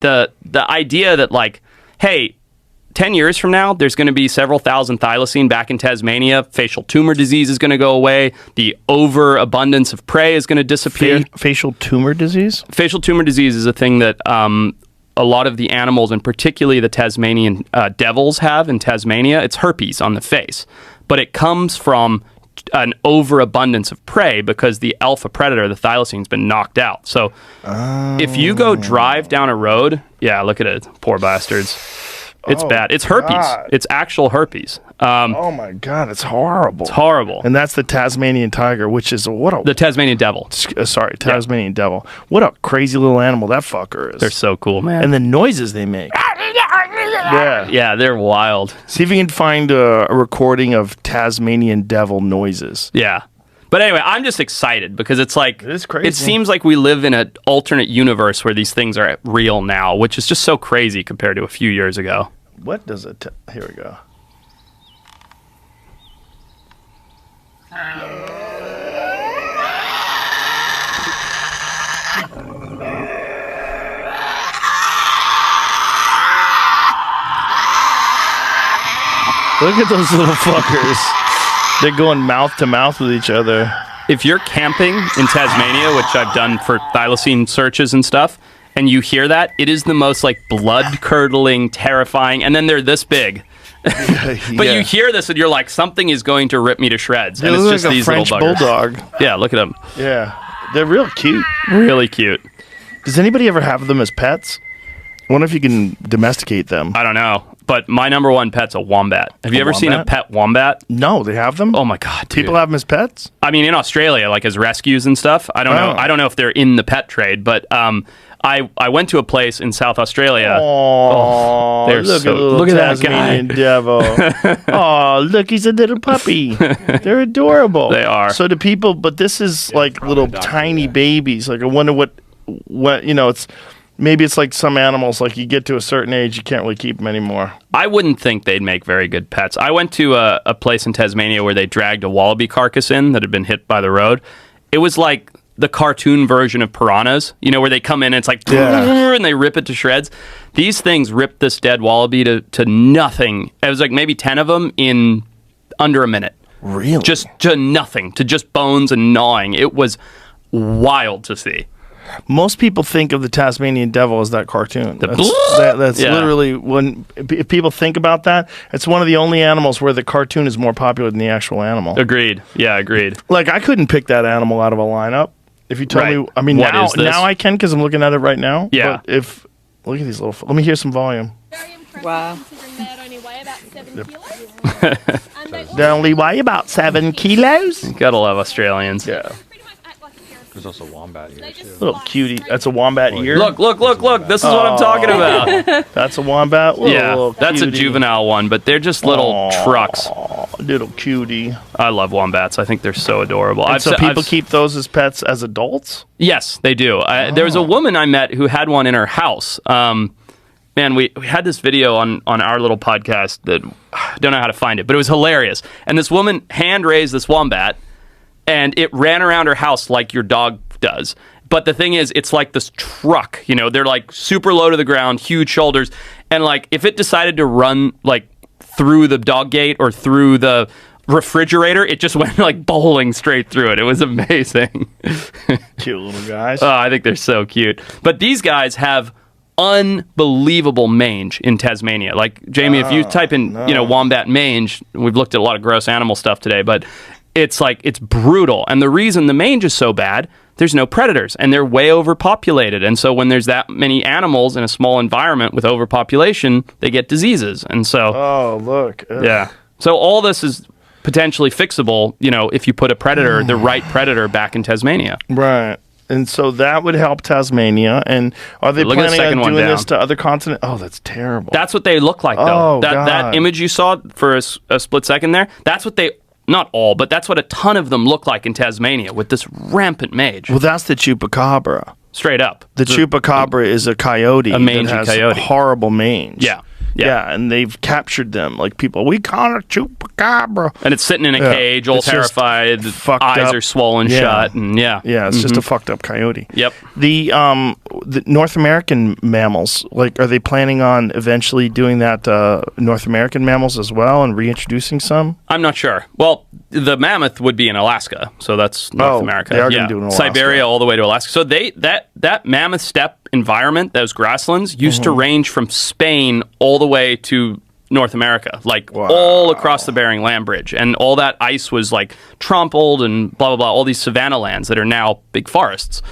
the idea that like, hey, 10 years from now, there's going to be several thousand thylacine back in Tasmania. Facial tumor disease is going to go away. The overabundance of prey is going to disappear. Facial tumor disease? Facial tumor disease is a thing that a lot of the animals, and particularly the Tasmanian devils, have in Tasmania. It's herpes on the face. But it comes from an overabundance of prey because the alpha predator, the thylacine, has been knocked out. So if you go drive down a road, yeah, look at it, poor bastards. It's bad. It's herpes. God. It's actual herpes. Oh my God, it's horrible. It's horrible. And that's the Tasmanian tiger, which is the Tasmanian devil. Tasmanian devil. What a crazy little animal that fucker is. They're so cool, man. And the noises they make. Yeah, they're wild. See if you can find a recording of Tasmanian devil noises. Yeah. But anyway, I'm just excited because it's like, it is crazy. It seems like we live in an alternate universe where these things are real now, which is just so crazy compared to a few years ago. What does it... Here we go. Look at those little fuckers. They're going mouth to mouth with each other. If you're camping in Tasmania, which I've done for thylacine searches and stuff, and you hear that, it is the most like blood-curdling, terrifying, and then they're this big. But you hear this and you're like, something is going to rip me to shreds. They and it's look just like a these French little buggers. bulldog. Yeah, look at them. Yeah. They're real cute. Really cute. Does anybody ever have them as pets? I wonder if you can domesticate them. I don't know. But my number one pet's a wombat. Have you ever seen a pet wombat? No, they have them? Oh my God, dude. People have them as pets? I mean, in Australia, like as rescues and stuff. I don't know. I don't know if they're in the pet trade, but I went to a place in South Australia. Oh, look at that Tasmanian devil. Oh, look, he's a little puppy. They're adorable. They are. So do people, but this is like little tiny babies. Like I wonder what it's. Maybe it's like some animals, like you get to a certain age, you can't really keep them anymore. I wouldn't think they'd make very good pets. I went to a place in Tasmania where they dragged a wallaby carcass in that had been hit by the road. It was like the cartoon version of piranhas, where they come in and it's like, and they rip it to shreds. These things ripped this dead wallaby to nothing. It was like maybe 10 of them in under a minute. Really? Just to nothing, to just bones and gnawing. It was wild to see. Most people think of the Tasmanian devil as that cartoon. That's literally if people think about that, it's one of the only animals where the cartoon is more popular than the actual animal. Agreed. Yeah, agreed. Like I couldn't pick that animal out of a lineup. If you told me, I mean, now I can because I'm looking at it right now. Yeah. But look at these little. Let me hear some volume. Wow. They only weigh about 7 kilos. Gotta love Australians. Yeah. There's also wombat ears too. Little cutie. That's a wombat ear. Look. This is what I'm talking about. That's a wombat. That's a juvenile one, but they're just little trucks. Little cutie. I love wombats. I think they're so adorable. So people keep those as pets as adults? Yes, they do. There was a woman I met who had one in her house. Man, we had this video on our little podcast that I don't know how to find it, but it was hilarious. And this woman hand-raised this wombat, and it ran around her house like your dog does. But the thing is, it's like this truck. They're like super low to the ground, huge shoulders. And like if it decided to run like through the dog gate or through the refrigerator, it just went like bowling straight through it. It was amazing. Cute little guys. Oh, I think they're so cute. But these guys have unbelievable mange in Tasmania. Like, Jamie, if you type in, wombat mange, we've looked at a lot of gross animal stuff today, but it's like, it's brutal. And the reason the mange is so bad, there's no predators and they're way overpopulated. And so when there's that many animals in a small environment with overpopulation, they get diseases. And so... Oh, look. Ugh. Yeah. So all this is potentially fixable, if you put a predator, the right predator back in Tasmania. Right. And so that would help Tasmania. And are they planning on doing this to other continents? Oh, that's terrible. That's what they look like, though. Oh, that image you saw for a split second there, that's what they... Not all, but that's what a ton of them look like in Tasmania with this rampant mange. Well, that's the chupacabra. Straight up. The chupacabra is a coyote. A mangy that has coyote. Horrible mange. Yeah. Yeah, and they've captured them. Like people, we caught a chupacabra. And it's sitting in a cage, all terrified. Eyes are swollen shut. And it's just a fucked up coyote. Yep. The North American mammals, like, are they planning on eventually doing that North American mammals as well and reintroducing some? I'm not sure. Well, the mammoth would be in Alaska, so that's North America. They are going to do it in Alaska. Siberia all the way to Alaska. So that mammoth steppe environment, those grasslands, used to range from Spain all the way to North America, like all across the Bering Land Bridge, and all that ice was like trampled and blah blah blah. All these savanna lands that are now big forests.